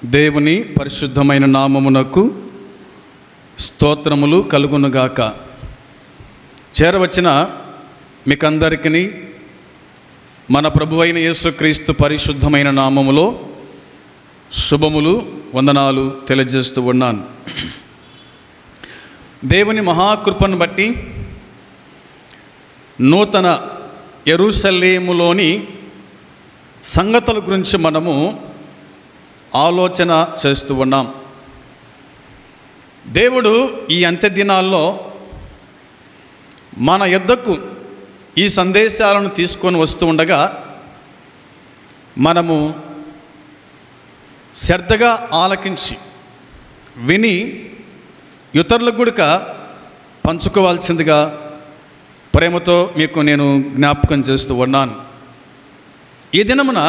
దేవుని పరిశుద్ధమైన నామమునకు స్తోత్రములు కలుగునుగాక. చేరవచ్చిన మీకందరికీ మన ప్రభువైన యేసుక్రీస్తు పరిశుద్ధమైన నామములో శుభములు, వందనాలు తెలియజేస్తూ ఉన్నాను. దేవుని మహాకృపను బట్టి నూతన యెరూషలేములోని సంగతుల గురించి మనము ఆలోచన చేస్తూ ఉన్నాం. దేవుడు ఈ అంత్య దినాల్లో మన యొద్దకు ఈ సందేశాలను తీసుకొని వస్తూ ఉండగా మనము శ్రద్ధగా ఆలకించి విని ఇతరులకు కూడా పంచుకోవాల్సిందిగా ప్రేమతో మీకు నేను జ్ఞాపకం చేస్తూ ఉన్నాను. ఈ దినమున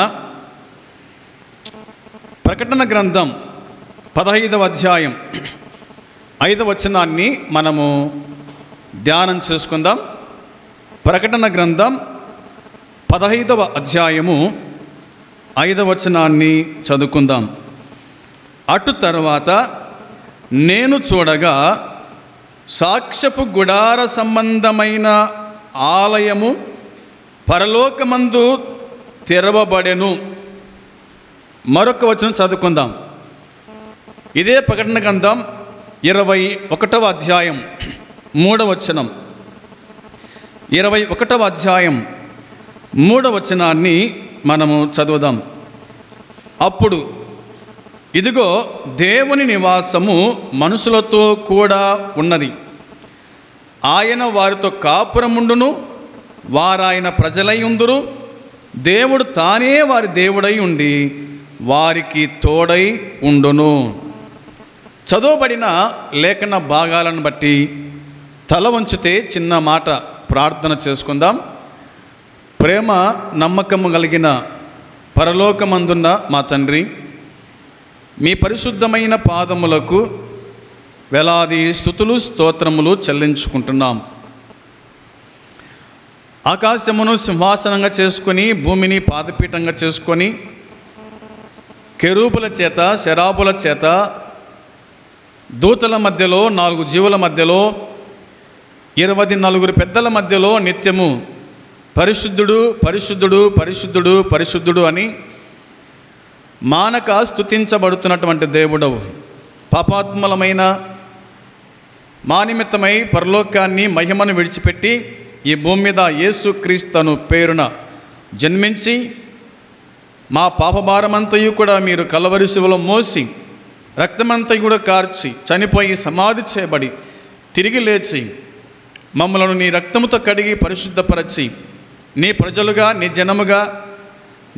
ప్రకటన గ్రంథం 15వ అధ్యాయం 5వ వచనాన్ని మనము ధ్యానం చేసుకుందాం. ప్రకటన గ్రంథం 15వ అధ్యాయము 5వ వచనాన్ని చదువుకుందాం. అటు తర్వాత నేను చూడగా సాక్ష్యపు గుడార సంబంధమైన ఆలయము పరలోకమందు తెరవబడెను. మరొక వచనం చదువుకుందాం. ఇదే ప్రకటన గ్రంథం 21వ అధ్యాయం 3వ వచనం. 21వ అధ్యాయం 3వ వచనాన్ని మనము చదువుదాం. అప్పుడు ఇదిగో దేవుని నివాసము మనుషులతో కూడా ఉన్నది. ఆయన వారితో కాపురముండును, వారాయన ప్రజలై ఉందురు. దేవుడు తానే వారి దేవుడై ఉండి వారికి తోడై ఉండును. చదవబడిన లేఖన భాగాలను బట్టి తల వంచితే చిన్న మాట ప్రార్థన చేసుకుందాం. ప్రేమ నమ్మకము కలిగిన పరలోకమందున్న మా తండ్రి, మీ పరిశుద్ధమైన పాదములకు వేలాది స్తుతులు స్తోత్రములు చెల్లించుకుంటున్నాం. ఆకాశమును సింహాసనంగా చేసుకొని, భూమిని పాదపీఠంగా చేసుకొని, కెరూబుల చేత శరాబుల చేత దూతల మధ్యలో 4 జీవుల మధ్యలో 24 పెద్దల మధ్యలో నిత్యము పరిశుద్ధుడు పరిశుద్ధుడు పరిశుద్ధుడు పరిశుద్ధుడు అని మానక స్తుతించబడుతున్నటువంటి దేవుడవు. పాపాత్మలమైన మా నిమిత్తమై పరలోకాన్ని మహిమను విడిచిపెట్టి ఈ భూమి మీద యేసుక్రీస్తును పేరున జన్మించి మా పాపభారమంతయు కూడా మీరు కలవరి శిలువలో మోసి రక్తమంతయు కూడా కార్చి చనిపోయి సమాధి చేయబడి తిరిగి లేచి మమ్మలను నీ రక్తముతో కడిగి పరిశుద్ధపరచి నీ ప్రజలుగా, నీ జనముగా,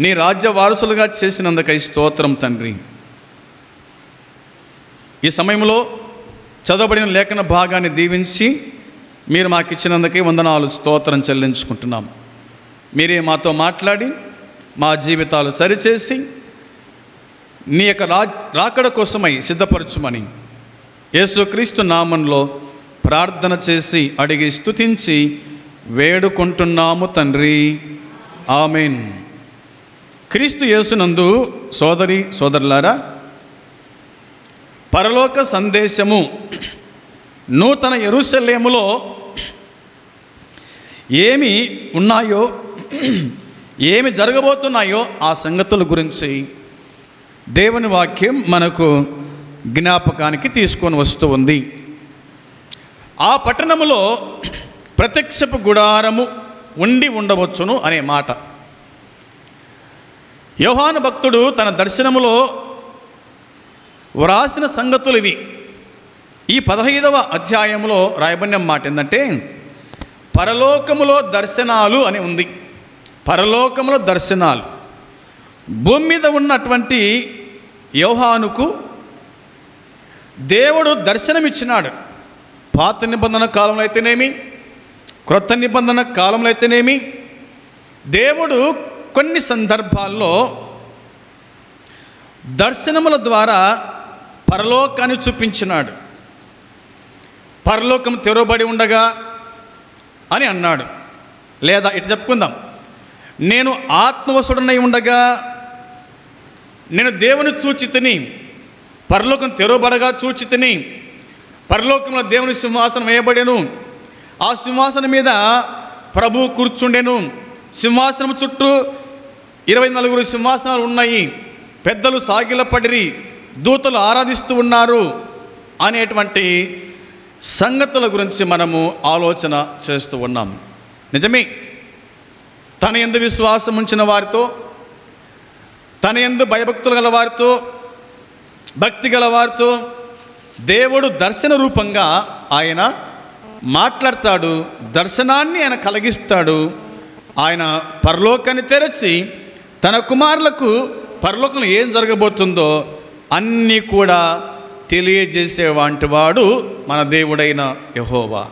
నీ రాజ్య వారసులుగా చేసినందుకై స్తోత్రం తండ్రి. ఈ సమయంలో చదవబడిన లేఖన భాగాన్ని దీవించి మీరు మాకు ఇచ్చినందుకే వందనాలు స్తోత్రం చెల్లించుకుంటున్నాం. మీరే మాతో మాట్లాడి మా జీవితాలు సరిచేసి నీ యొక్క రాకడ కోసమై సిద్ధపరచుమని యేసుక్రీస్తు నామంలో ప్రార్థన చేసి అడిగి స్తుతించి వేడుకుంటున్నాము తండ్రి, ఆమేన్. క్రీస్తు యేసునందు సోదరి సోదరులారా, పరలోక సందేశము నూతన యెరూషలేములో ఏమి ఉన్నాయో, ఏమి జరగబోతున్నాయో ఆ సంగతుల గురించి దేవుని వాక్యం మనకు జ్ఞాపకానికి తీసుకొని వస్తూ ఉంది. ఆ పట్టణములో ప్రత్యక్షపు గుడారము ఉండి ఉండవచ్చును అనే మాట యోహాను భక్తుడు తన దర్శనములో వ్రాసిన సంగతులు ఇవి. ఈ 15వ అధ్యాయంలో రాయబడిన మాట ఏంటంటే పరలోకములో దర్శనాలు అని ఉంది. పరలోకములో దర్శనాలు. భూమి మీద ఉన్నటువంటి యోహానుకు దేవుడు దర్శనమిచ్చినాడు. పాత నిబంధన కాలంలో అయితేనేమి, క్రొత్త నిబంధన కాలంలో అయితేనేమి, దేవుడు కొన్ని సందర్భాల్లో దర్శనముల ద్వారా పరలోకాన్ని చూపించినాడు. పరలోకం తెరవబడి ఉండగా అని అన్నాడు. లేదా ఇటు చెప్పుకుందాం, నేను ఆత్మవశుడనై ఉండగా నేను దేవుని చూచితిని, పరలోకం తెరవబడగా చూచితిని, పరలోకంలో దేవుని సింహాసనం వేయబడెను, ఆ సింహాసనం మీద ప్రభువు కూర్చుండెను, సింహాసనం చుట్టూ 24 సింహాసనాలు ఉన్నాయి, పెద్దలు సాగిలపడిరి, దూతలు ఆరాధిస్తూ ఉన్నారు అనేటువంటి సంగతుల గురించి మనము ఆలోచన చేస్తూ ఉన్నాం. నిజమే, తన యందు విశ్వాసం ఉంచిన వారితో, తన యందు భయభక్తులు గల వారితో, భక్తి గల వారితో దేవుడు దర్శన రూపంగా ఆయన మాట్లాడతాడు, దర్శనాన్ని ఆయన కలిగిస్తాడు. ఆయన పరలోకాన్ని తెరచి తన కుమారులకు పరలోకంలో ఏం జరగబోతుందో అన్నీ కూడా తెలియజేసేవాంటి వాడు మన దేవుడైన యెహోవా.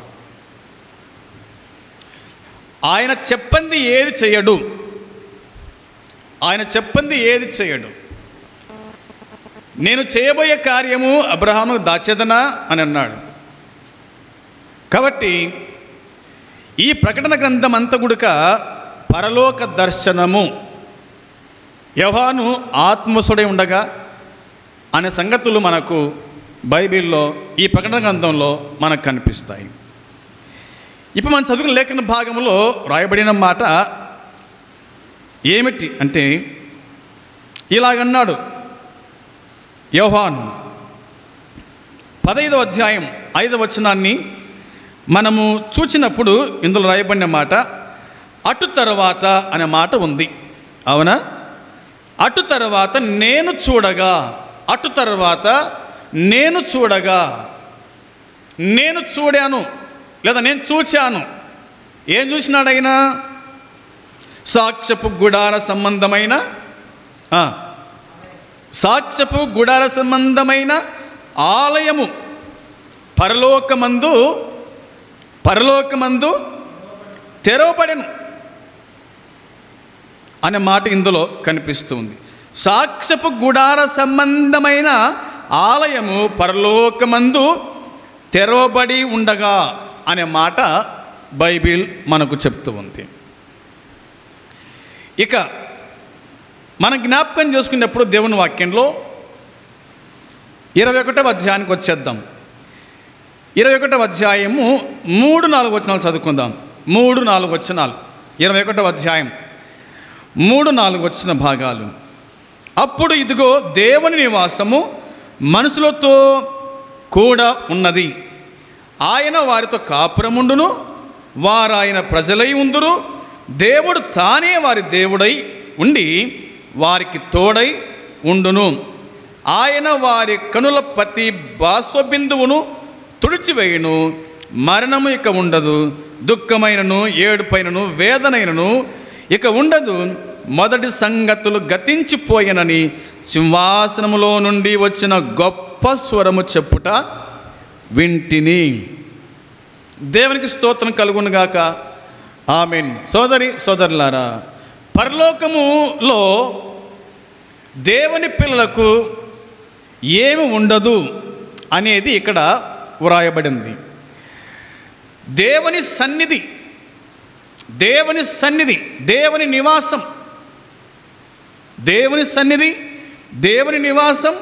ఆయన చెప్పంది ఏది చేయడు, ఆయన చెప్పంది ఏది చేయడు. నేను చేయబోయే కార్యము అబ్రహాముకు దాచేదనా అని అన్నాడు. కాబట్టి ఈ ప్రకటన గ్రంథం అంతా గుడక పరలోక దర్శనము, యోహాను ఆత్మసుడై ఉండగా అనే సంగతులు మనకు బైబిల్లో ఈ ప్రకటన గ్రంథంలో మనకు కనిపిస్తాయి. ఇప్పుడు మనం చదువుకున్న లేఖన భాగంలో రాయబడిన మాట ఏమిటి అంటే, ఇలాగన్నాడు యోహాను. 15వ అధ్యాయం 5వ వచనాన్ని మనము చూచినప్పుడు ఇందులో రాయబడిన మాట అటు తర్వాత అనే మాట ఉంది. అవునా? అటు తర్వాత నేను చూడగా, అటు తర్వాత నేను చూడగా, నేను చూడాను లేదా నేను చూచాను. ఏం చూసినాడైనా? సాక్ష్యపు గుడార సంబంధమైన సాక్ష్యపు గుడార సంబంధమైన ఆలయము పరలోకమందు తెరవబడెను అనే మాట ఇందులో కనిపిస్తుంది. సాక్ష్యపు గుడార సంబంధమైన ఆలయము పరలోకమందు తెరవబడి ఉండగా అనే మాట బైబిల్ మనకు చెప్తూ ఉంది. ఇక మనం జ్ఞాపకం చేసుకున్నప్పుడు దేవుని వాక్యంలో 21వ అధ్యాయానికి వచ్చేద్దాం. 21వ అధ్యాయము 3-4 వచనాలు చదువుకుందాం. 3-4 వచనాలు, 21వ అధ్యాయం 3-4 వచ్చిన భాగాలు. అప్పుడు ఇదిగో దేవుని నివాసము మనుషులతో కూడా ఉన్నది, ఆయన వారితో కాపురముండును, వారాయన ప్రజలై ఉందురు, దేవుడు తానే వారి దేవుడై ఉండి వారికి తోడై ఉండును, ఆయన వారి కనుల ప్రతి బాష్పబిందువును తుడిచివేయును, మరణము ఇక ఉండదు, దుఃఖమైనను ఏడుపైనను వేదనైనను ఇక ఉండదు, మొదటి సంగతులు గతించిపోయినని సింహాసనములో నుండి వచ్చిన గొప్ప స్వరము చెప్పుట వింటిని. దేవునికి స్తోత్రం కలుగునుగాక. ఆమేన్. సోదరులారా, పరలోకములో దేవుని పిల్లలకు ఏమి ఉండదు అనేది ఇక్కడ వ్రాయబడింది. దేవుని సన్నిధి, దేవుని సన్నిధి, దేవుని నివాసం, దేవుని సన్నిధి, దేవుని నివాసం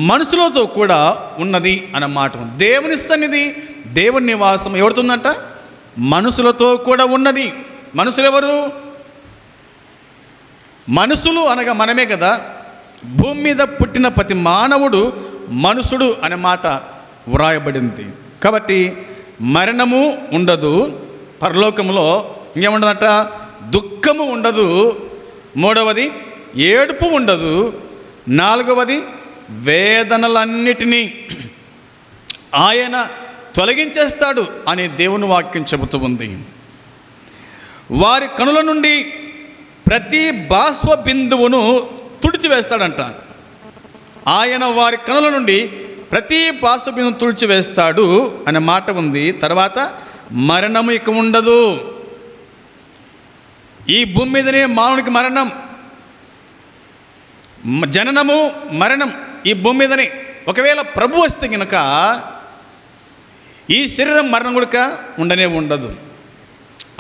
మనుషులతో కూడా ఉన్నది అన్నమాట. దేవుని సన్నిధి, దేవుని నివాసం ఎవరుతుందంట? మనుషులతో కూడా ఉన్నది. మనుషులు ఎవరు? మనుషులు అనగా మనమే కదా. భూమి మీద పుట్టిన ప్రతి మానవుడు మనుషుడు అనే మాట వ్రాయబడింది. కాబట్టి మరణము ఉండదు పరలోకంలో. ఇంకేముండదట? దుఃఖము ఉండదు. 3వది ఏడుపు ఉండదు. 4వది వేదనలన్నిటినీ ఆయన తొలగించేస్తాడు అని దేవుని వాక్యం చెబుతూ ఉంది. వారి కనుల నుండి ప్రతి బాష్ప బిందువును తుడిచివేస్తాడంట. ఆయన వారి కనుల నుండి ప్రతి బాష్ప బిందువును తుడిచివేస్తాడు అనే మాట ఉంది. తర్వాత మరణము ఇక ఉండదు. ఈ భూమి మీదనే మానవునికి మరణం, జననము, మరణం ఈ భూమి మీదనే. ఒకవేళ ప్రభు వస్తే కనుక ఈ శరీరం మరణం కూడా ఉండనే ఉండదు.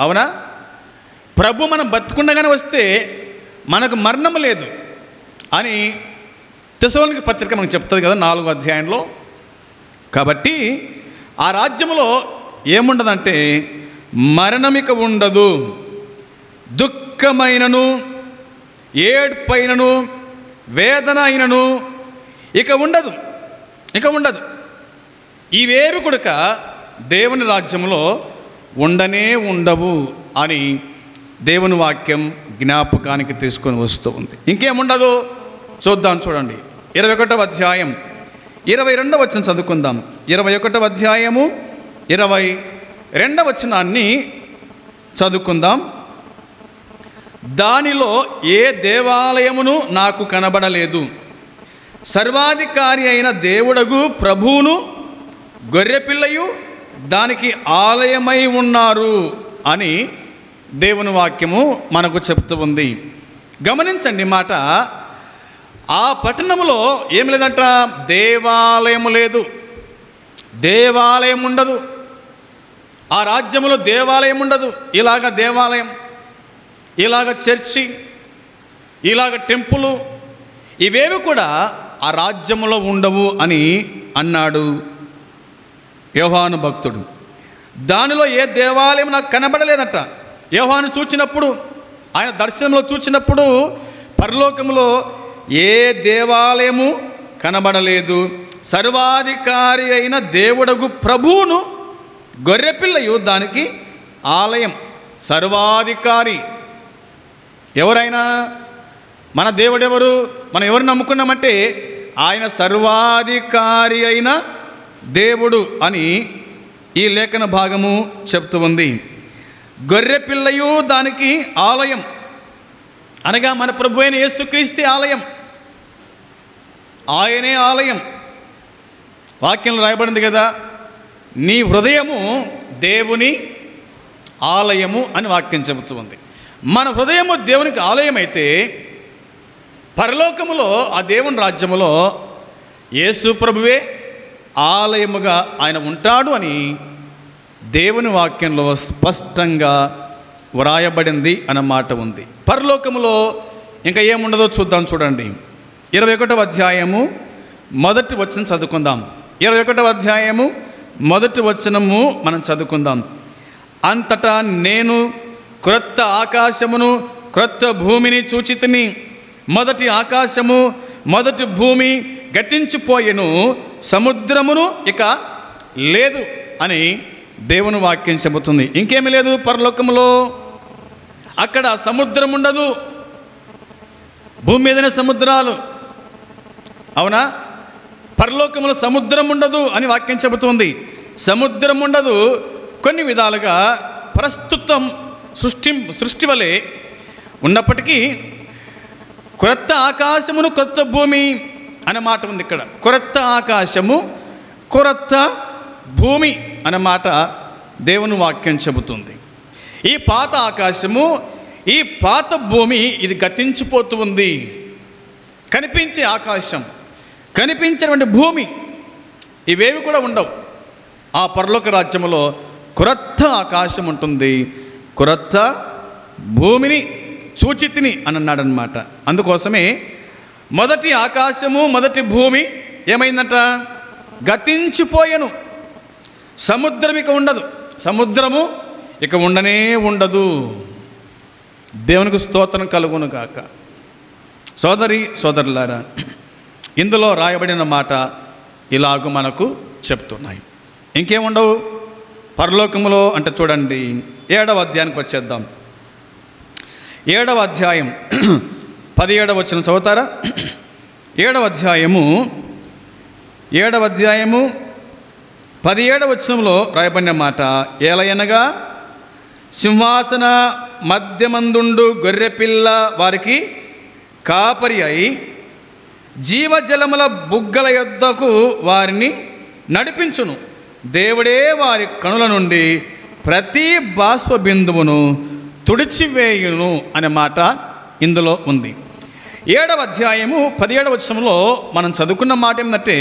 అవునా? ప్రభు మనం బతుకుండగానే వస్తే మనకు మరణం లేదు అని తెస్సలోనికీ పత్రిక మనకు చెప్తుంది కదా 4వ అధ్యాయంలో. కాబట్టి ఆ రాజ్యంలో ఏముండదంటే మరణమిక ఉండదు, దుఃఖమైనను ఏడ్పైనను వేదన అయినను ఇక ఉండదు. ఇవేవి కూడక దేవుని రాజ్యంలో ఉండనే ఉండవు అని దేవుని వాక్యం జ్ఞాపకానికి తీసుకొని వస్తూ ఉంది. ఇంకేముండదు చూద్దాం, చూడండి. 21వ అధ్యాయం 22వ వచనం చదువుకుందాం. 21వ అధ్యాయము 22వ వచనాన్ని చదువుకుందాం. దానిలో ఏ దేవాలయమును నాకు కనబడలేదు, సర్వాధికారి అయిన దేవుడగు ప్రభువును గొర్రెపిల్లయు దానికి ఆలయమై ఉన్నారు అని దేవుని వాక్యము మనకు చెప్తూ ఉంది. గమనించండి మాట. ఆ పట్టణంలో ఏం లేదంట, దేవాలయము లేదు, దేవాలయం ఉండదు. ఆ రాజ్యములో దేవాలయం ఉండదు. ఇలాగ దేవాలయం, ఇలాగ చర్చి, ఇలాగ టెంపులు, ఇవేవి కూడా ఆ రాజ్యములో ఉండవు అని అన్నాడు యోహాను భక్తుడు. దానిలో ఏ దేవాలయం నాకు కనబడలేదట. యోహాను చూచినప్పుడు, ఆయన దర్శనంలో చూచినప్పుడు పరలోకములో ఏ దేవాలయము కనబడలేదు, సర్వాధికారి అయిన దేవుడగు ప్రభువును గొర్రెపిల్లయు దానికి ఆలయం. సర్వాధికారి ఎవరైనా, మన దేవుడెవరు, మనం ఎవరు నమ్ముకున్నామంటే ఆయన సర్వాధికారి అయిన దేవుడు అని ఈ లేఖన భాగము చెప్తూ ఉంది. గొర్రెపిల్లయు దానికి ఆలయం అనగా మన ప్రభు అయిన యేసుక్రీస్తు ఆలయం, ఆయనే ఆలయం. వాక్యంలో రాయబడింది కదా, నీ హృదయము దేవుని ఆలయము అని వాక్యం చెబుతూ ఉంది. మన హృదయము దేవునికి ఆలయం అయితే పరలోకములో ఆ దేవుని రాజ్యములో యేసు ప్రభువే ఆలయముగా ఆయన ఉంటాడు అని దేవుని వాక్యంలో స్పష్టంగా వ్రాయబడింది అన్నమాట ఉంది. పరలోకములో ఇంకా ఏముండదో చూద్దాం, చూడండి. 21వ అధ్యాయము 1వ వచనం చదువుకుందాం. 21వ అధ్యాయము 1వ వచనము మనం చదువుకుందాం. అంతటా నేను క్రొత్త ఆకాశమును క్రొత్త భూమిని చూచితిని, మొదటి ఆకాశము మొదటి భూమి గతించిపోయెను, సముద్రమును ఇక లేదు అని దేవుని వాక్యం చెబుతుంది. ఇంకేమీ లేదు పరలోకములో. అక్కడ సముద్రం ఉండదు, భూమి మీదనే సముద్రాలు. అవునా? పరలోకములో సముద్రం ఉండదు అని వాక్యం చెబుతుంది. సముద్రం ఉండదు. కొన్ని విధాలుగా ప్రస్తుతం సృష్టి వలె ఉన్నప్పటికీ క్రొత్త ఆకాశమును క్రొత్త భూమి అనే మాట ఉంది ఇక్కడ. క్రొత్త ఆకాశము క్రొత్త భూమి అనే మాట దేవుని వాక్యం చెబుతుంది. ఈ పాత ఆకాశము ఈ పాత భూమి ఇది గతించిపోతూ ఉంది. కనిపించే ఆకాశం, కనిపించేటువంటి భూమి ఇవేవి కూడా ఉండవు. ఆ పరలోక రాజ్యములో క్రొత్త ఆకాశం ఉంటుంది, క్రొత్త భూమిని చూచితిని అని అన్నాడనమాట. అందుకోసమే మొదటి ఆకాశము మొదటి భూమి ఏమైందంట, గతించిపోయెను. సముద్రం ఇక ఉండదు, సముద్రము ఇక ఉండనే ఉండదు. దేవునికి స్తోత్రం కలుగును కాక. సోదరి సోదరులారా, ఇందులో రాయబడిన మాట ఇలాగూ మనకు చెప్తున్నాయి. ఇంకేముండవు పరలోకములో అంటే చూడండి. 7వ అధ్యాయానికి వచ్చేద్దాం. 7వ అధ్యాయం 17వ వచనం చదువుతారా? 7వ అధ్యాయము 17వ వచనంలో రాయబడిన మాట, ఏలయనగా సింహాసన మధ్యమందుండు గొర్రెపిల్ల వారికి కాపరి అయి జీవజలముల బుగ్గల యొద్దకు వారిని నడిపించును. దేవుడే వారి కనుల నుండి ప్రతి బాష్ప బిందువును తుడిచివేయును అనే మాట ఇందులో ఉంది. 7వ అధ్యాయము 17వ వచనంలో మనం చదువుకున్న మాట ఏంటంటే,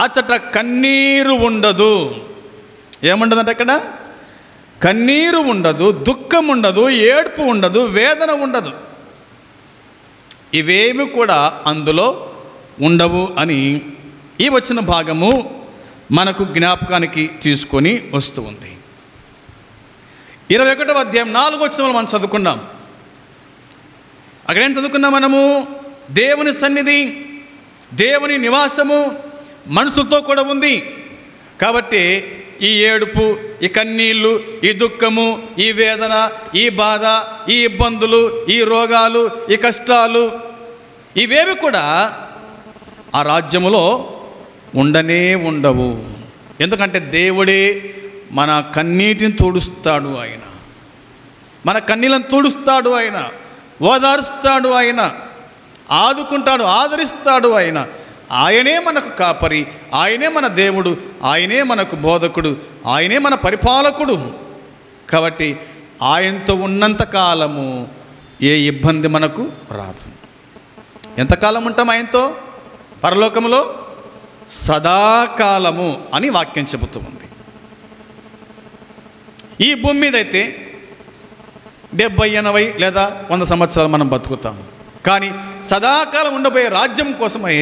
అచ్చట కన్నీరు ఉండదు. ఏముండదంటే అక్కడ కన్నీరు ఉండదు, దుఃఖం ఉండదు, ఏడ్పు ఉండదు, వేదన ఉండదు. ఇవేమి కూడా అందులో ఉండవు అని ఈ వచ్చిన భాగము మనకు జ్ఞాపకానికి తీసుకొని వస్తూ ఉంది. 21వ అధ్యాయం 4వ వచనంలో మనం చదువుకున్నాం. అక్కడేం చదువుకున్నాం మనము? దేవుని సన్నిధి, దేవుని నివాసము మనుషులతో కూడా ఉంది. కాబట్టి ఈ ఏడుపు, ఈ కన్నీళ్ళు, ఈ దుఃఖము, ఈ వేదన, ఈ బాధ, ఈ ఇబ్బందులు, ఈ రోగాలు, ఈ కష్టాలు ఇవేవి కూడా ఆ రాజ్యములో ఉండనే ఉండవు. ఎందుకంటే దేవుడే మన కన్నీటిని తుడుస్తాడు. ఆయన మన కన్నీళ్ళను తుడుస్తాడు. ఆయన ఓదారుస్తాడు. ఆయన ఆదుకుంటాడు, ఆదరిస్తాడు. ఆయనే మనకు కాపరి, ఆయనే మన దేవుడు, ఆయనే మనకు బోధకుడు, ఆయనే మన పరిపాలకుడు. కాబట్టి ఆయనతో ఉన్నంతకాలము ఏ ఇబ్బంది మనకు రాదు. ఎంతకాలం ఉంటాం ఆయనతో? పరలోకములో సదాకాలము అని వాక్యం చెబుతూ ఉంది. ఈ భూమి మీద అయితే 70, 80 లేదా 100 సంవత్సరాలు మనం బతుకుతాం. కానీ సదాకాలం ఉండబోయే రాజ్యం కోసమై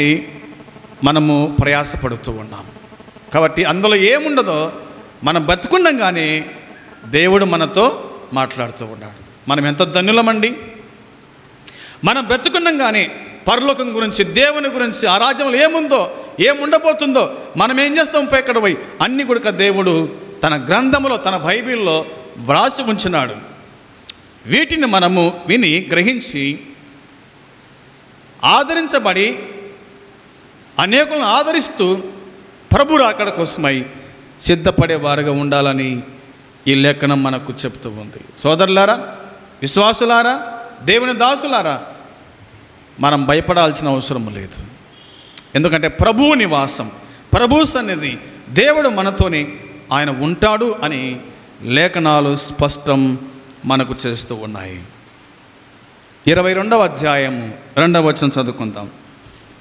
మనము ప్రయాసపడుతూ ఉన్నాం. కాబట్టి అందులో ఏముండదో మనం బతుకుండగానే దేవుడు మనతో మాట్లాడుతూ ఉన్నాడు. మనం ఎంత ధన్యులమండి. మనం బ్రతుకుండగానే పరలోకం గురించి, దేవుని గురించి, ఆ రాజ్యంలో ఏముందో, ఏముండబోతుందో మనం ఏం చేస్తాం ఇక్కడ పోయి అన్నీ కూడా దేవుడు తన గ్రంథములో, తన బైబిల్లో వ్రాసి ఉంచున్నాడు. వీటిని మనము విని గ్రహించి ఆదరించబడి అనేకులను ఆదరిస్తూ ప్రభు రాకడ కోసమై సిద్ధపడేవారుగా ఉండాలని ఈ లేఖనం మనకు చెప్తూ ఉంది. సోదరులారా, విశ్వాసులారా, దేవుని దాసులారా, మనం భయపడాల్సిన అవసరం లేదు. ఎందుకంటే ప్రభువు నివాసం, ప్రభు సన్నిధి, దేవుడు మనతోనే ఆయన ఉంటాడు అని లేఖనాలు స్పష్టం మనకు చేస్తూ ఉన్నాయి. 22వ అధ్యాయము 2వ వచనం చదువుకుందాం.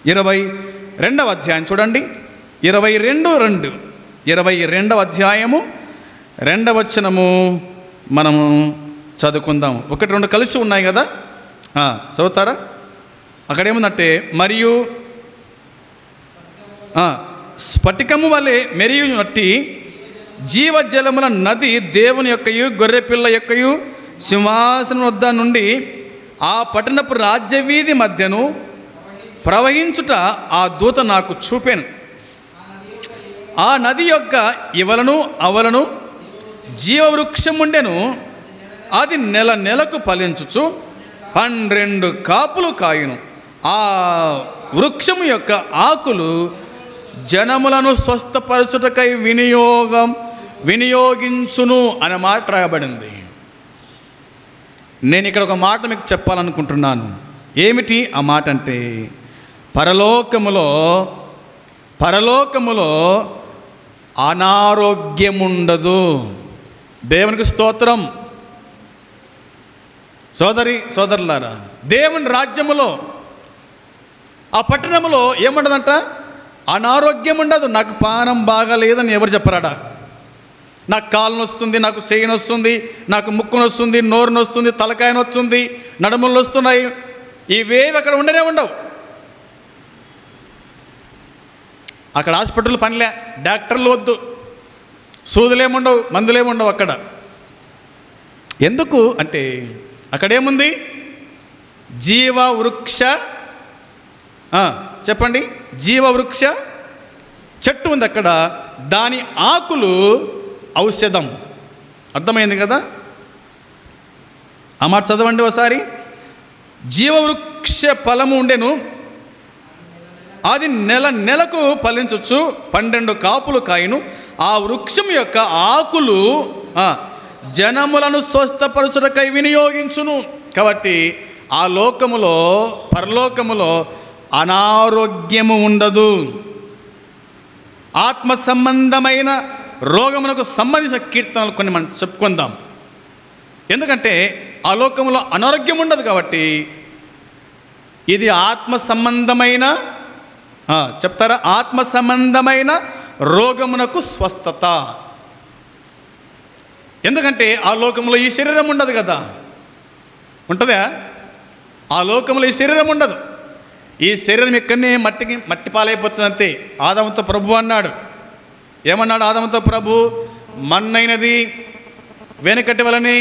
22వ అధ్యాయం చూడండి. 22వ అధ్యాయము 2వ వచనము మనము చదువుకుందాం. 1, 2 కలిసి ఉన్నాయి కదా, చదువుతారా? అక్కడేముందంటే, మరియు స్ఫటికము వలె మెరియునట్టి జీవజలముల నది దేవుని యొక్కయు గొర్రెపిల్ల యొక్కయు సింహాసనం వద్ద నుండి ఆ పట్టణపు రాజ్యవీధి మధ్యను ప్రవహించుట ఆ దూత నాకు చూపెను. ఆ నది యొక్క ఇవలను అవలను జీవవృక్షముండెను. అది నెలకు ఫలించుచు 12 కాపులు కాయును. ఆ వృక్షము యొక్క ఆకులు జనములను స్వస్థపరచుటకై వినియోగించును అనే మాట రాయబడింది. నేను ఇక్కడ ఒక మాట మీకు చెప్పాలనుకుంటున్నాను. ఏమిటి ఆ మాట అంటే, పరలోకములో అనారోగ్యముండదు. దేవునికి స్తోత్రం. సోదరులారా, దేవుని రాజ్యములో, ఆ పట్టణములో ఏముండదంట? అనారోగ్యం ఉండదు. నాకు పానం బాగాలేదని ఎవరు చెప్పరాడా? నాకు కాలు నొస్తుంది, నాకు చెయ్యి నొస్తుంది, నాకు ముక్కు నొస్తుంది, నోరు నొస్తుంది, తలకాయ నొస్తుంది, నడుములు వస్తున్నాయి, ఇవేవి అక్కడ ఉండనే ఉండవు. అక్కడ హాస్పిటల్ పనిలే, డాక్టర్లు వద్దు, సూదులేముండవు, మందులేముండవు అక్కడ. ఎందుకు అంటే అక్కడేముంది? జీవవృక్ష, చెప్పండి, జీవవృక్ష చెట్టు ఉంది అక్కడ. దాని ఆకులు ఔషధం. అర్థమైంది కదా? ఆ మాట చదవండి ఒకసారి. జీవవృక్ష ఫలము ఉండెను, అది నెలకు ఫలించచ్చు, 12 కాపులు కాయను. ఆ వృక్షం యొక్క ఆకులు జనములను స్వస్థపరచుటకై వినియోగించును. కాబట్టి ఆ లోకములో, పరలోకములో అనారోగ్యము ఉండదు. ఆత్మ సంబంధమైన రోగమునకు సంబంధించిన కీర్తనలు కొన్ని మనం చెప్పుకుందాం. ఎందుకంటే ఆ లోకంలో అనారోగ్యం ఉండదు. కాబట్టి ఇది ఆత్మ సంబంధమైన, చెప్తారా, ఆత్మ సంబంధమైన రోగమునకు స్వస్థత. ఎందుకంటే ఆ లోకంలో ఈ శరీరం ఉండదు కదా. ఉంటుందా? ఆ లోకంలో ఈ శరీరం ఉండదు. ఈ శరీరం ఇక్కడనే మట్టి పాలైపోతుంది అంతే. ఆదాముతో ప్రభు అన్నాడు, ఏమన్నాడు ఆదాముతో ప్రభు? మన్నైనది వెనకటి వలని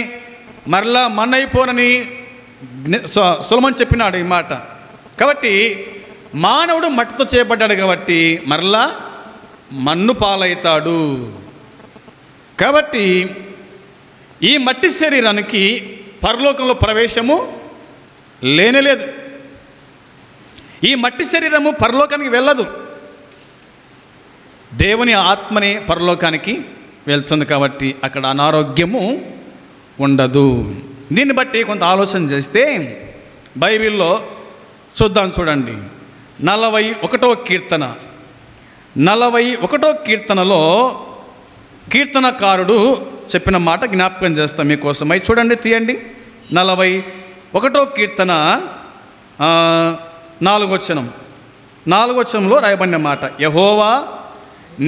మరలా మన్నైపోనని సొలొమోను చెప్పినాడు ఈ మాట. కాబట్టి మానవుడు మట్టితో చేయబడ్డాడు కాబట్టి మరలా మన్ను పాలవుతాడు. కాబట్టి ఈ మట్టి శరీరానికి పరలోకంలో ప్రవేశము లేనేలేదు. ఈ మట్టి శరీరము పరలోకానికి వెళ్ళదు. దేవుని ఆత్మనే పరలోకానికి వెళ్తుంది కాబట్టి అక్కడ అనారోగ్యము ఉండదు. దీన్ని బట్టి కొంత ఆలోచన చేస్తే బైబిల్లో చూద్దాం. చూడండి, 41వ కీర్తన, 41వ కీర్తనలో కీర్తనకారుడు చెప్పిన మాట జ్ఞాపకం చేస్తాం మీకోసమై. చూడండి, తీయండి. 41వ కీర్తన 4వ వచనంలో రాయబడిన మాట, యెహోవా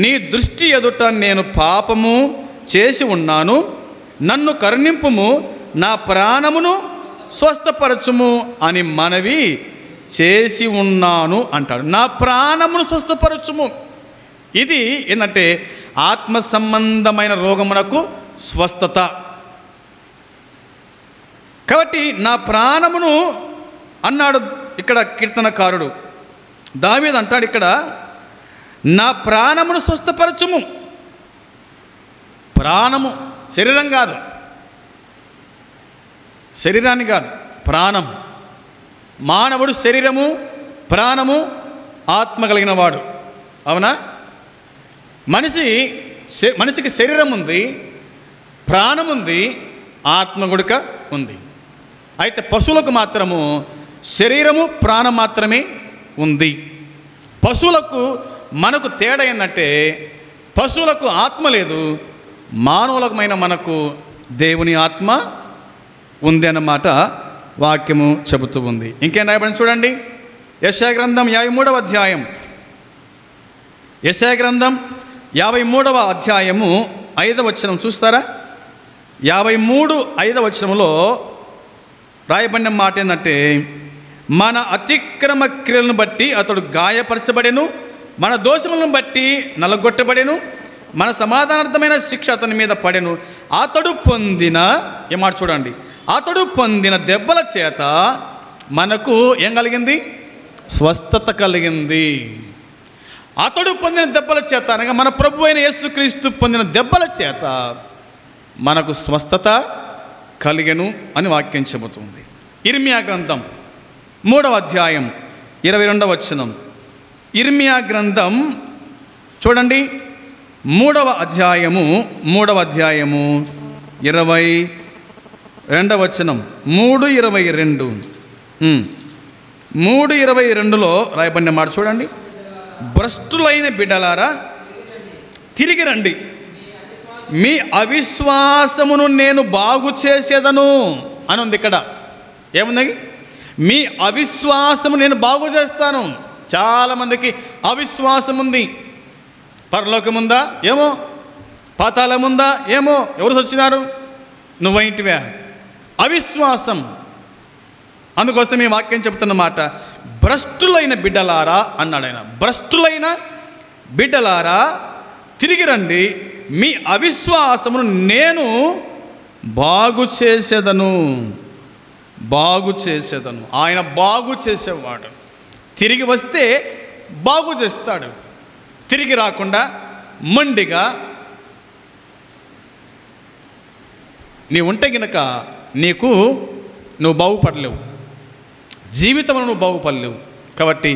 నీ దృష్టి ఎదుట నేను పాపము చేసి ఉన్నాను, నన్ను కరుణింపుము, నా ప్రాణమును స్వస్థపరచుము అని మనవి చేసి ఉన్నాను అంటాడు. నా ప్రాణమును స్వస్థపరచుము. ఇది ఏంటంటే ఆత్మ సంబంధమైన రోగమునకు స్వస్థత. కాబట్టి నా ప్రాణమును అన్నాడు ఇక్కడ కీర్తనకారుడు. దావీదు అంటాడు ఇక్కడ, నా ప్రాణమును స్వస్థపరచుము. ప్రాణము శరీరం కాదు, శరీరాన్ని కాదు, ప్రాణం. మానవుడు శరీరము, ప్రాణము, ఆత్మ కలిగిన వాడు, అవునా? మనిషికి శరీరం ఉంది, ప్రాణం ఉంది, ఆత్మ గుడక ఉంది. అయితే పశువులకు మాత్రము శరీరము, ప్రాణం మాత్రమే ఉంది. పశువులకు మనకు తేడా ఏంటంటే పశువులకు ఆత్మ లేదు, మానవులకమైన మనకు దేవుని ఆత్మ ఉంది అన్నమాట వాక్యము చెబుతూ ఉంది. ఇంకేం రాయబడి చూడండి, యెషయా గ్రంథం 53వ అధ్యాయం, యెషయా గ్రంథం 53వ అధ్యాయము 5వ వచనం చూస్తారా? 53:5 వచనంలో రాయబడిన మాట ఏంటంటే, మన అతిక్రమ క్రియలను బట్టి అతడు గాయపరచబడెను, మన దోషములను బట్టి నలగొట్టబడెను, మన సమాధానార్థమైన శిక్ష అతని మీద పడెను, అతడు పొందిన ఏమాట చూడండి, అతడు పొందిన దెబ్బల చేత మనకు ఏం కలిగింది? స్వస్థత కలిగింది. అతడు పొందిన దెబ్బల చేత అనగా మన ప్రభు అయిన యేసుక్రీస్తు పొందిన దెబ్బల చేత మనకు స్వస్థత కలిగెను అని వాక్యం చెబుతుంది. ఇర్మియా గ్రంథం 3వ అధ్యాయం 22వ వచనం. ఇర్మియా గ్రంథం చూడండి, 3వ అధ్యాయము 22వ వచనం. 3:22 3:22లో రాయబడిన మాట చూడండి, భ్రష్టులైన బిడ్డలారా తిరిగి రండి, మీ అవిశ్వాసమును నేను బాగు చేసేదను అని ఉంది ఇక్కడ. ఏముంది? మీ అవిశ్వాసము నేను బాగు చేస్తాను. చాలామందికి అవిశ్వాసం ఉంది. పరలోకం ఉందా ఏమో, పాతాళం ఉందా ఏమో, ఎవరు వచ్చినారు? నువ్వైంటివే. అవిశ్వాసం. అందుకోసం ఈ వాక్యం చెప్తున్నమాట, భ్రష్టులైన బిడ్డలారా అన్నాడు ఆయన. భ్రష్టులైన బిడ్డలారా తిరిగి రండి, మీ అవిశ్వాసమును నేను బాగు చేసేదను. బాగు చేసేదను. ఆయన బాగు చేసేవాడు. తిరిగి వస్తే బాగు చేస్తాడు. తిరిగి రాకుండా మొండిగా నీ ఉంటే గనక నువ్వు బాగుపడలేవు, జీవితంలో నువ్వు బాగుపడలేవు. కాబట్టి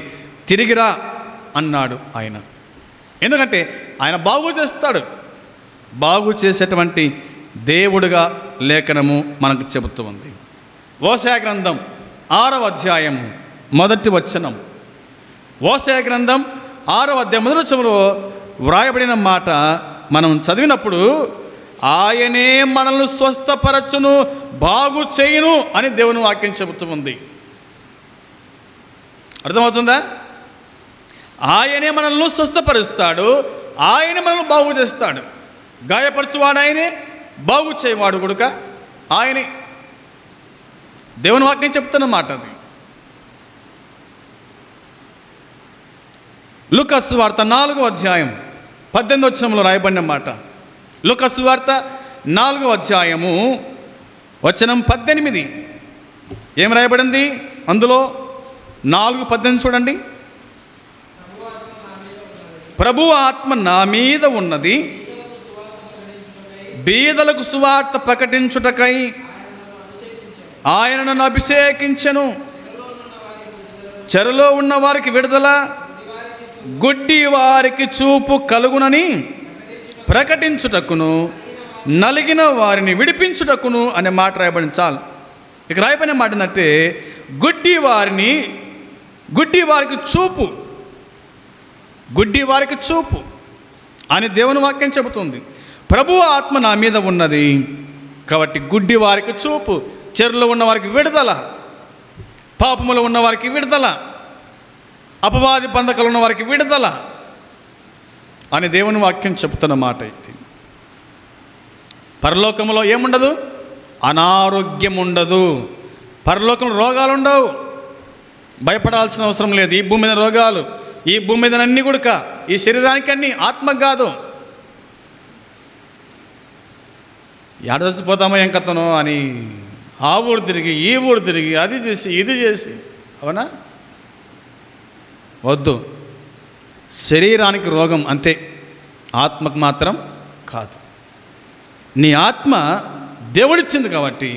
తిరిగిరా అన్నాడు ఆయన. ఎందుకంటే ఆయన బాగు చేస్తాడు. బాగు చేసేటువంటి దేవుడుగా లేఖనము మనకు చెబుతూ ఉంది. హోషేయ గ్రంథం 6వ అధ్యాయము 1వ వచనం. హోషేయ గ్రంథం 6వ అధ్యాయం 1వ వచనంలో వ్రాయబడిన మాట మనం చదివినప్పుడు, ఆయనే మనల్ని స్వస్థపరచును, బాగు చేయును అని దేవుని వాక్యం చెబుతూ ఉంది. అర్థమవుతుందా? ఆయనే మనల్ని స్వస్థపరుస్తాడు, ఆయనే మనల్ని బాగు చేస్తాడు. గాయపరచువాడు ఆయనే, బాగు చేయవాడు కొడుక ఆయనే. దేవుని వాక్యం చెప్తున్న మాట అది. లూకా సువార్త 4వ అధ్యాయం 18వ వచనంలో రాయబడిన మాట. లూకా సువార్త 4వ అధ్యాయము వచనం 18. ఏం రాయబడింది అందులో? 4:18 చూడండి. ప్రభువు ఆత్మ నా మీద ఉన్నది, బీదలకు సువార్త ప్రకటించుటకై ఆయన నన్ను అభిషేకించెను, చెరలో ఉన్న వారికి విడుదల, గుడ్డి వారికి చూపు కలుగునని ప్రకటించుటకును, నలిగిన వారిని విడిపించుటకును అనే మాట రాయబడింది. చాలు. ఇక రాయబడిన మాట ఏంటంటే గుడ్డి వారికి చూపు అని దేవుని వాక్యం చెబుతుంది. ప్రభువు ఆత్మ నా మీద ఉన్నది కాబట్టి గుడ్డి వారికి చూపు, చెరులో ఉన్న వారికి విడుదల, పాపములో ఉన్న వారికి విడుదల, అపవాది బంధకాలు ఉన్న వారికి విడుదల అని దేవుని వాక్యం చెబుతున్న మాట ఇది. పరలోకంలో ఏముండదు? అనారోగ్యం ఉండదు. పరలోకంలో రోగాలు ఉండవు. భయపడాల్సిన అవసరం లేదు. ఈ భూమి మీద రోగాలు, ఈ భూమి మీద అన్నీ కూడా ఈ శరీరానికి అన్నీ, ఆత్మకు కాదు. ఎడ చచ్చిపోతామో ఏం కథనో అని ఆ ఊరు తిరిగి ఈ ఊరు తిరిగి అది చేసి ఇది చేసి, అవునా? వద్దు. శరీరానికి రోగం అంతే, ఆత్మకు మాత్రం కాదు. నీ ఆత్మ దేవుడిచ్చింది కాబట్టి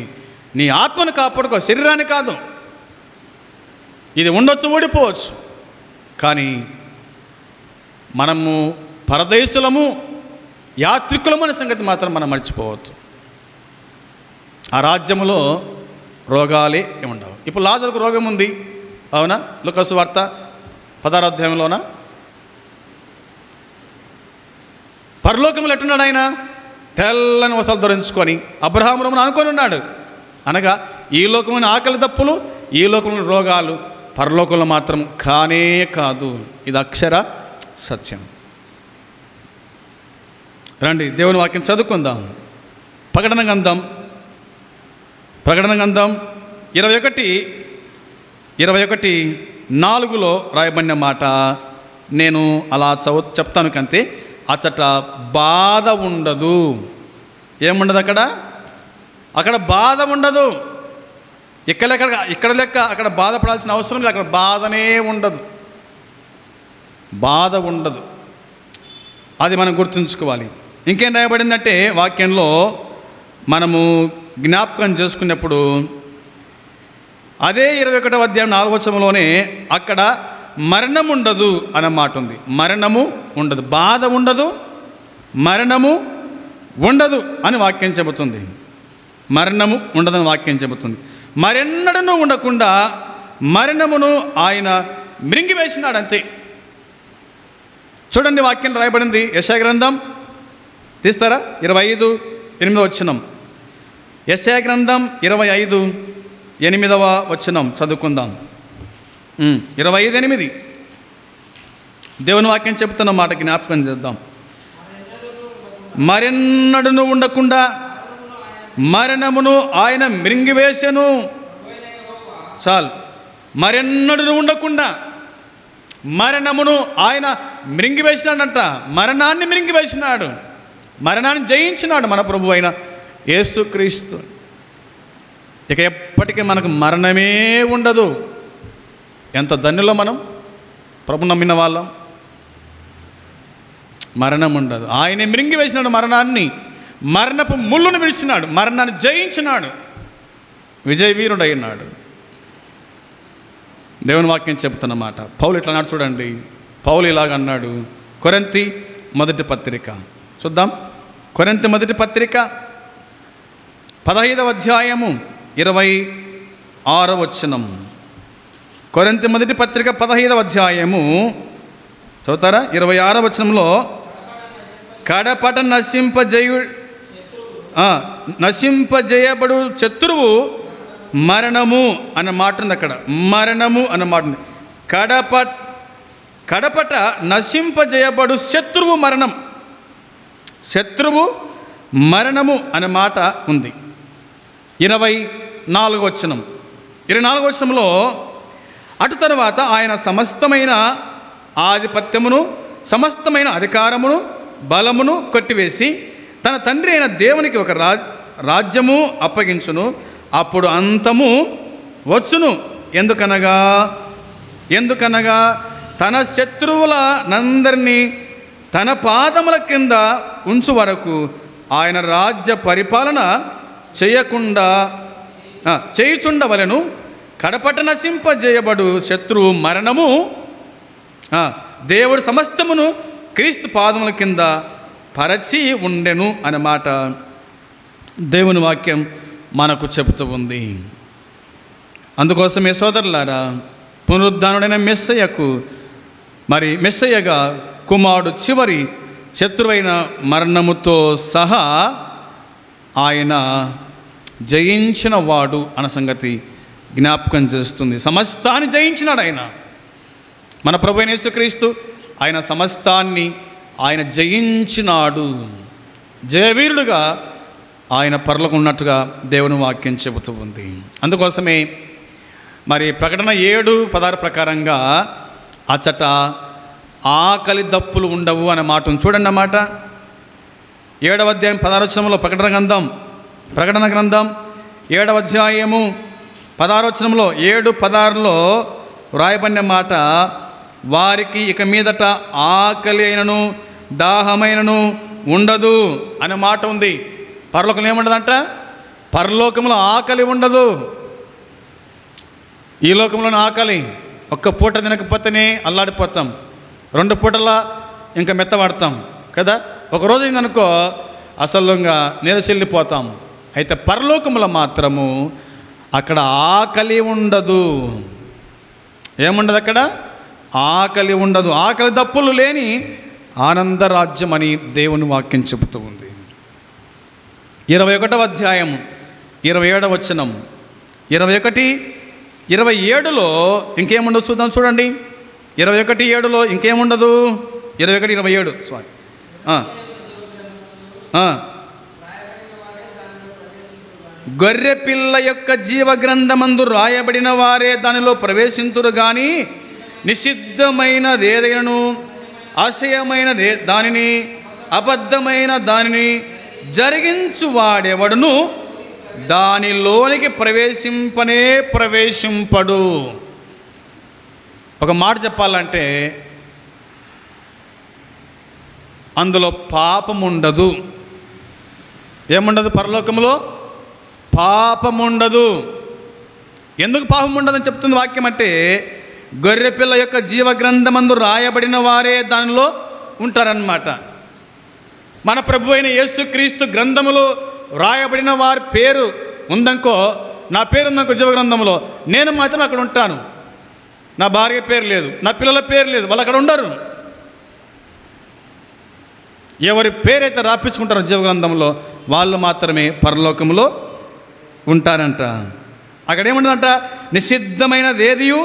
నీ ఆత్మను కాపాడుకో, శరీరాన్ని కాదు. ఇది ఉండొచ్చు, ఊడిపోవచ్చు, కానీ మనము పరదేశులము, యాత్రికులము అనే సంగతి మాత్రం మనం మర్చిపోవచ్చు. ఆ రాజ్యములో రోగాలే ఉండవు. ఇప్పుడు లాజరుకు రోగం ఉంది, అవునా? లూకా సువార్త 16వ అధ్యాయంలోన పరలోకములు ఎట్టున్నాడు ఆయన? తెల్లని వస్త్రాలు ధరించుకొని అబ్రహామును అనుకొని ఉన్నాడు. అనగా ఈ లోకమైన ఆకలి దప్పులు, ఈ లోకంలో రోగాలు పరలోకంలో మాత్రం కానే కాదు. ఇది అక్షర సత్యం. రండి దేవుని వాక్యం చదువుకుందాం. ప్రకటన గ్రంథం 21:4 రాయబడిన మాట నేను అలా చెప్తాను కంతే. అచ్చట బాధ ఉండదు. ఏముండదు అక్కడ బాధ ఉండదు. ఇక్కడ లెక్క అక్కడ బాధపడాల్సిన అవసరం లేదు. అక్కడ బాధనే ఉండదు, బాధ ఉండదు. అది మనం గుర్తుంచుకోవాలి. ఇంకేం రాయబడిందంటే వాక్యంలో మనము జ్ఞాపకం చేసుకున్నప్పుడు అదే 21వ అధ్యాయం 4వ వచనంలోనే అక్కడ మరణం ఉండదు అన్న మాట ఉంది. మరణము ఉండదు, బాధ ఉండదు, మరణము ఉండదు అని వాక్యం చెబుతుంది. మరణము ఉండదని వాక్యం చెబుతుంది. మరెన్నడూ ఉండకుండా మరణమును ఆయన మృంగివేసినాడు, అంతే. చూడండి వాక్యం రాయబడింది యెషయా గ్రంథం తీస్తారా? 25:8 వచనం. యెషయా గ్రంథం 25:8 వచనం చదువుకుందాం. 25:8 దేవుని వాక్యం చెబుతున్న మాట జ్ఞాపకం చేద్దాం. మరెన్నడూ ఉండకుండా మరణమును ఆయన మృంగివేసెను. చాలు. మరెన్నడూ ఉండకుండా మరణమును ఆయన మృంగివేసినాడంట. మరణాన్ని మృంగివేసినాడు, మరణాన్ని జయించినాడు మన ప్రభు అయిన యేసుక్రీస్తు. ఇక ఎప్పటికీ మనకు మరణమే ఉండదు. ఎంత ధన్యులో మనం, ప్రభు నమ్మిన వాళ్ళం. మరణం ఉండదు. ఆయనే మృంగివేసినాడు మరణాన్ని, మరణపు ముళ్ళును విడిచినాడు, మరణాన్ని జయించినాడు, విజయవీరుడు అయినాడు. దేవుని వాక్యం చెబుతున్నమాట. పౌలు ఇట్లా అన్నాడు చూడండి. పౌలు ఇలాగ అన్నాడు. కొరింథీ మొదటి పత్రిక చూద్దాం. కొరింథీ మొదటి పత్రిక 15వ అధ్యాయము 26వ వచనం. కొరింథీ మొదటి పత్రిక 15వ అధ్యాయము చదువుతారా? 26వ వచనంలో కడపట నశింపజేయబడు శత్రువు మరణము అన్న మాట ఉంది. అక్కడ మరణము అన్న మాట ఉంది. కడపట నశింపజేయబడు శత్రువు మరణం, శత్రువు మరణము అనే మాట ఉంది. 24వ వచనం. 24వ వచనంలో అటు తర్వాత ఆయన సమస్తమైన ఆధిపత్యమును సమస్తమైన అధికారమును బలమును కొట్టివేసి తన తండ్రి అయిన దేవునికి ఒక రాజ్యము అప్పగించును. అప్పుడు అంతము వచ్చును. ఎందుకనగా తన శత్రువులనందరినీ తన పాదముల కింద ఉంచు వరకు ఆయన రాజ్య పరిపాలన చేయుచుండవలెను. కడపట నశింపజేయబడు శత్రువు మరణము దేవుడు సమస్తమును క్రీస్తు పాదముల కింద పరచి ఉండెను అన్నమాట దేవుని వాక్యం మనకు చెబుతూ ఉంది. అందుకోసమే సోదరులారా, పునరుద్ధానుడైన మెస్సయ్యగా కుమారుడు చివరి శత్రువైన మరణముతో సహా ఆయన జయించిన వాడు అన్న సంగతి జ్ఞాపకం చేస్తుంది. సమస్తాన్ని జయించినాడు ఆయన. మన ప్రభు అయిన యేసుక్రీస్తు ఆయన సమస్తాన్ని ఆయన జయించినాడు. జయవీరుడుగా ఆయన పరలోకం ఉన్నట్టుగా దేవుని వాక్యం చెబుతూ ఉంది. అందుకోసమే ప్రకటన 7:16 ప్రకారంగా అచ్చట ఆకలి దప్పులు ఉండవు అనే మాటను చూడండి. అన్నమాట 7వ అధ్యాయం 16వ వచనంలో ప్రకటన గ్రంథం 7వ అధ్యాయము 16వ వచనంలో 7:16లో వ్రాయబడిన మాట, వారికి ఇక మీదట ఆకలి అయినను దాహమైనను ఉండదు అనే మాట ఉంది. పరలోకంలో ఏముండదంట? పరలోకంలో ఆకలి ఉండదు. ఈ లోకంలోని ఆకలి ఒక్క పూట తినకపోతేనే అల్లాడిపోతాం, 2 పూటలా ఇంకా మెత్తబడతాం కదా. ఒకరోజు అయిందనుకో అసలుగా నిరసిల్లిపోతాం. అయితే పరలోకంలో మాత్రము అక్కడ ఆకలి ఉండదు. ఏముండదు అక్కడ? ఆకలి ఉండదు. ఆకలి దప్పులు లేని ఆనందరాజ్యం అని దేవుని వాక్యం చెబుతూ ఉంది. 21వ అధ్యాయం 27వ వచనం 21:27లో ఇంకేముండదు చూద్దాం. చూడండి 21:7లో ఇంకేముండదు. 21:27 సారీ గొర్రె పిల్ల యొక్క జీవగ్రంథమందు రాయబడిన వారే దానిలో ప్రవేశింతురు గాని నిషిద్ధమైనదేదైనను అసహ్యమైన దానిని అబద్ధమైన దానిని జరిగించువాడెవడును దానిలోనికి ప్రవేశింపడు. ఒక మాట చెప్పాలంటే అందులో పాపం ఉండదు. ఏముండదు? పరలోకంలో పాపం ఉండదు. ఎందుకు పాపం ఉండదని చెప్తుంది వాక్యం అంటే, గొర్రెపిల్ల యొక్క జీవగ్రంథమందు రాయబడిన వారే దానిలో ఉంటారన్నమాట. మన ప్రభు అయిన యేసుక్రీస్తు గ్రంథములో రాయబడిన వారి పేరు ఉందనుకో, నా పేరు ఉందనుకో జీవగ్రంథంలో, నేను మాత్రం అక్కడ ఉంటాను. నా భార్య పేరు లేదు, నా పిల్లల పేరు లేదు, వాళ్ళు అక్కడ ఉండరు. ఎవరి పేరైతే రాపించుకుంటారో జీవగ్రంథంలో వాళ్ళు మాత్రమే పరలోకంలో ఉంటారంట. అక్కడ ఏముంటుందంట? నిషిద్ధమైనదేదియు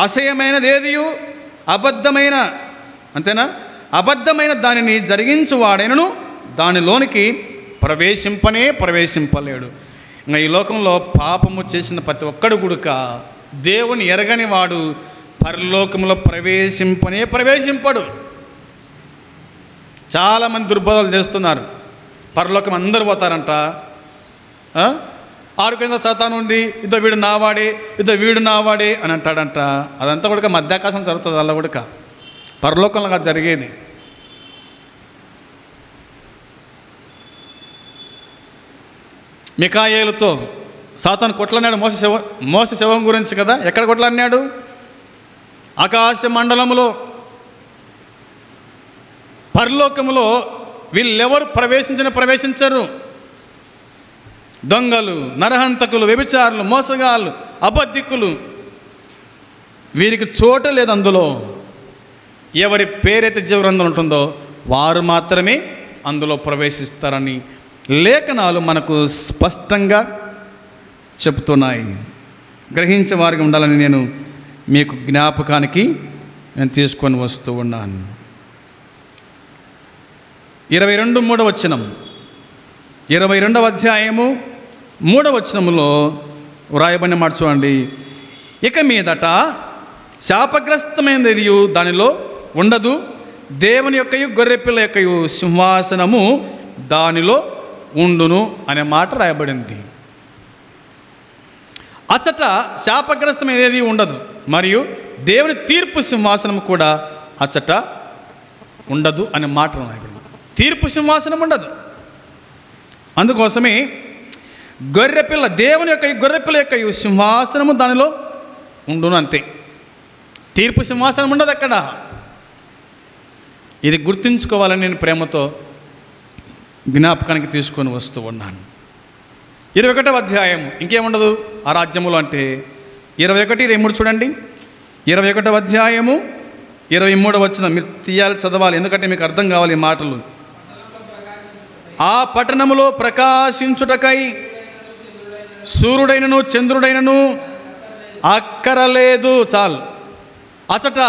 అసహ్యమైనదేదియు అబద్ధమైన, అంతేనా, అబద్ధమైన దానిని జరిగించువాడైనను దానిలోనికి ప్రవేశింపలేడు. ఇంకా ఈ లోకంలో పాపము చేసిన ప్రతి ఒక్కడు గుడుక దేవుని ఎరగని వాడు పరలోకంలో ప్రవేశింపడు. చాలామంది దుర్బోధలు చేస్తున్నారు. పరలోకం అందరూ పోతారంట. ఆరుకింద సాతాను ఉండి ఇదో వీడు నావాడే అని అంటాడంట. అదంతా కూడా మధ్యాకాశం జరుగుతుంది. అలా కూడా పరలోకంలో జరిగేది. మికాయేలుతో సాతాను కొట్లాడినాడు మోసే శవం గురించి కదా. ఎక్కడ కొట్లాడినాడు? ఆకాశ మండలములో. పరలోకములో వీళ్ళెవరు ప్రవేశించరు. దొంగలు, నరహంతకులు, వ్యభిచారులు, మోసగాళ్ళు, అబద్ధికులు, వీరికి చోట లేదు అందులో. ఎవరి పేరైతే జీవగ్రంథంలో ఉంటుందో వారు మాత్రమే అందులో ప్రవేశిస్తారని లేఖనాలు మనకు స్పష్టంగా చెబుతున్నాయి. గ్రహించే వారికి ఉండాలని నేను మీకు జ్ఞాపకానికి తీసుకొని వస్తూ ఉన్నాను. 22:3 వచనం, 22వ అధ్యాయము 3వ వచనములో వ్రాయబడిన మాట చూడండి. ఇక మీదట శాపగ్రస్తమైనది దానిలో ఉండదు, దేవుని యొక్కయు గొర్రెపిల్ల యొక్కయు సింహాసనము దానిలో ఉండును అనే మాట రాయబడింది. అచ్చట శాపగ్రస్తమైనది ఉండదు, మరియు దేవుని తీర్పు సింహాసనం కూడా అచ్చట ఉండదు అనే మాట రాయబడింది. తీర్పు సింహాసనం ఉండదు. అందుకోసమే గొర్రెపిల్ల, దేవుని యొక్క గొర్రెపిల్ల యొక్క సింహాసనము దానిలో ఉండును, అంతే. తీర్పు సింహాసనం ఉండదు అక్కడ. ఇది గుర్తుంచుకోవాలని నేను ప్రేమతో జ్ఞాపకానికి తీసుకొని వస్తూ ఉన్నాను. 21వ అధ్యాయము ఇంకేముండదు ఆ రాజ్యములో అంటే 21, 23 చూడండి. 21వ అధ్యాయము 23వ వచనం మీరు తీయాలి, చదవాలి, ఎందుకంటే మీకు అర్థం కావాలి ఈ మాటలు. ఆ పట్టణములో ప్రకాశించుటకై సూర్యుడైనను చంద్రుడైనను అక్కరలేదు. చాలు. అచట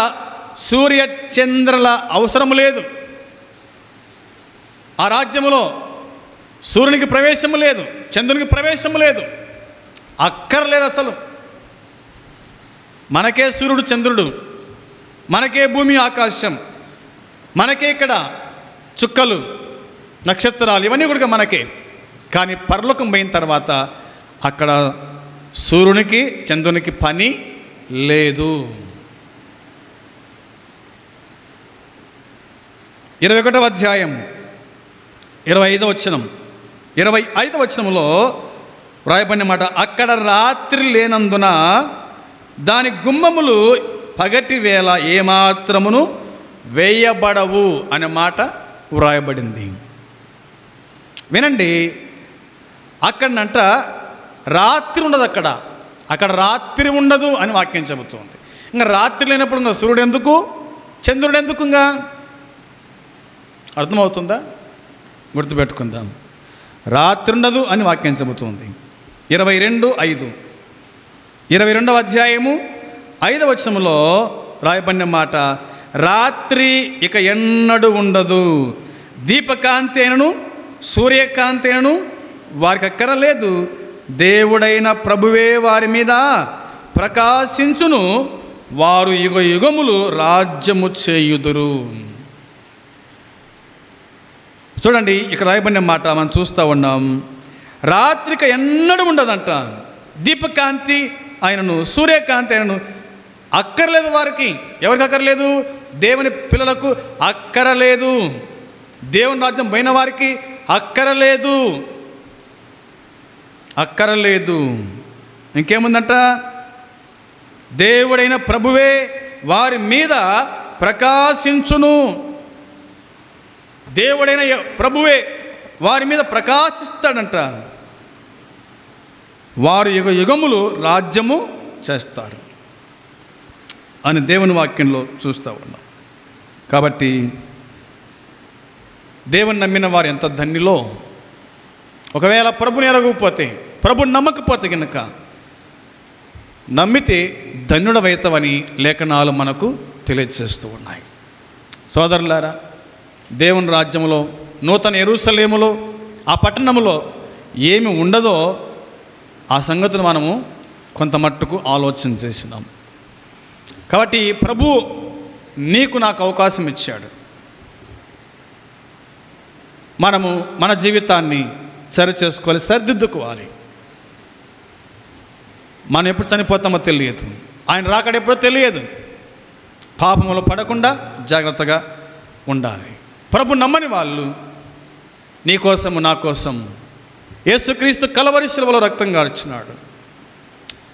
సూర్య చంద్రుల అవసరం లేదు. ఆ రాజ్యములో సూర్యునికి ప్రవేశము లేదు, చంద్రునికి ప్రవేశము లేదు, అక్కర్లేదు అసలు. మనకే సూర్యుడు చంద్రుడు, మనకే భూమి ఆకాశం, మనకే ఇక్కడ చుక్కలు నక్షత్రాలు, ఇవన్నీ కూడా మనకే. కానీ పరలోకం పోయిన తర్వాత అక్కడ సూర్యునికి చంద్రునికి పని లేదు. 21వ అధ్యాయం 25వ వచనం, 25వ వచనంలో రాయబడిన మాట, అక్కడ రాత్రి లేనందున దాని గుమ్మములు పగటి వేళ ఏమాత్రమును వేయబడవు అనే మాట వ్రాయబడింది. వినండి, అక్కడనంట రాత్రి ఉండదు. అక్కడ రాత్రి ఉండదు అని వాక్యం చెబుతుంది. ఇంకా రాత్రి లేనప్పుడు ఇంకా సూర్యుడు ఎందుకు, చంద్రుడు ఎందుకు? ఇంకా అర్థమవుతుందా? గుర్తుపెట్టుకుందాం. రాత్రి ఉండదు అని వాక్యం చెబుతుంది. 22:5, 22వ అధ్యాయము 5వ వచనంలో రాయబడిన మాట, రాత్రి ఇక ఎన్నడూ ఉండదు, దీపకాంతి అయినను సూర్యకాంతి అయినను వారికి అక్కరలేదు, దేవుడైన ప్రభువే వారి మీద ప్రకాశించును, వారు యుగ యుగములు రాజ్యము చేయుదురు. చూడండి, ఇక్కడ రాయబడిన మాట మనం చూస్తూ ఉన్నాం. రాత్రికి ఎన్నడూ ఉండదంట. దీపకాంతి ఆయనను సూర్యకాంతి ఆయనను అక్కర్లేదు వారికి. ఎవరికి అక్కర్లేదు? దేవుని పిల్లలకు అక్కరలేదు. దేవుని రాజ్యం పోయిన వారికి అక్కరలేదు. ఇంకేముందంట? దేవుడైన ప్రభువే వారి మీద ప్రకాశించును. దేవుడైన ప్రభువే వారి మీద ప్రకాశిస్తాడంట. వారు యుగ యుగములు రాజ్యము చేస్తారు అని దేవుని వాక్యంలో చూస్తూ ఉన్నాం. కాబట్టి దేవుని నమ్మిన వారు ఎంత ధన్యులో. ఒకవేళ ప్రభుని ఎరగకపోతే, ప్రభుని నమ్మకపోతే కనుక, నమ్మితే ధన్యుడవైతవని లేఖనాలు మనకు తెలియజేస్తూ ఉన్నాయి. సోదరులారా, దేవుని రాజ్యంలో, నూతన యెరూషలేములో, ఆ పట్టణంలో ఏమి ఉండదో ఆ సంగతులు మనము కొంత మట్టుకు ఆలోచన చేసినాం. కాబట్టి ప్రభు నీకు నాకు అవకాశం ఇచ్చాడు. మనము మన జీవితాన్ని సరిచేసుకోవాలి, సరిదిద్దుకోవాలి. మనం ఎప్పుడు చనిపోతామో తెలియదు, ఆయన రాకడ ఎప్పుడో తెలియదు. పాపములో పడకుండా జాగ్రత్తగా ఉండాలి. ప్రభు నమ్మని వాళ్ళు నీ కోసము నా కోసం యేసుక్రీస్తు కలవరి శిలువలో రక్తం గార్చినాడు,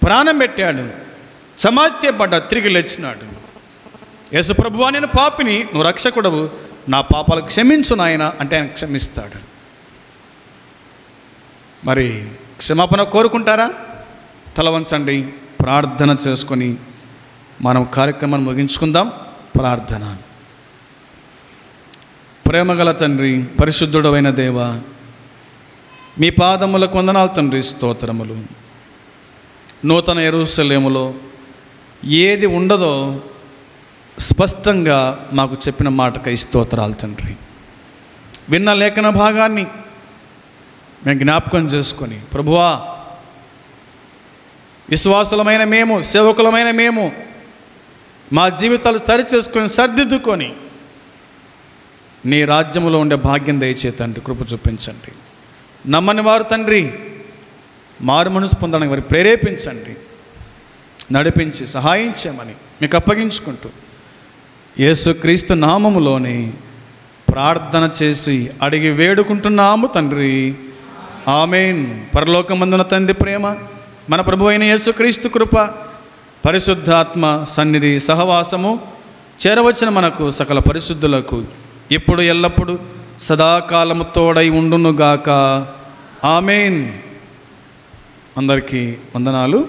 ప్రాణం పెట్టాడు, సమాధి చేయబడ్డాడు, తిరిగి లేచినాడు. యేసు ప్రభువా నేను పాపిని, నువ్వు రక్షకుడవు, నా పాపాలు క్షమించు నాయన అంటే ఆయన క్షమిస్తాడు. మరి క్షమాపణ కోరుకుంటారా? తల వంచండి, ప్రార్థన చేసుకొని మనం కార్యక్రమాన్ని ముగించుకుందాం. ప్రార్థన. ప్రేమగల తండ్రి, పరిశుద్ధుడైన దేవ, మీ పాదములకు వందనాలు తండ్రి, స్తోత్రములు. నూతన యెరూషలేములో ఏది ఉండదో స్పష్టంగా మాకు చెప్పిన మాటకై స్తోత్రాలు తండ్రి. విన్న లేఖన భాగాన్ని మేము జ్ఞాపకం చేసుకొని, ప్రభువా విశ్వాసులమైన మేము, సేవకులమైన మేము మా జీవితాలు సరిచేసుకొని సరిదిద్దుకొని నీ రాజ్యంలో ఉండే భాగ్యం దయచే తండ్రి, కృప చూపించండి. నమ్మని వారు తండ్రి మారు మనసు పొందడానికి వారికి ప్రేరేపించండి, నడిపించి సహాయం చేయమని మీకు అప్పగించుకుంటూ యేసుక్రీస్తు నామములోని ప్రార్థన చేసి అడిగి వేడుకుంటున్నాము తండ్రి, ఆమేన్. పరలోకమందున తండ్రి ప్రేమ, మన ప్రభు అయిన యేసుక్రీస్తు కృప, పరిశుద్ధాత్మ సన్నిధి సహవాసము చేరవచ్చిన మనకు సకల పరిశుద్ధులకు ఇప్పుడు ఎల్లప్పుడు సదాకాలము తోడై ఉండునుగాక, ఆమేన్. అందరికీ వందనాలు.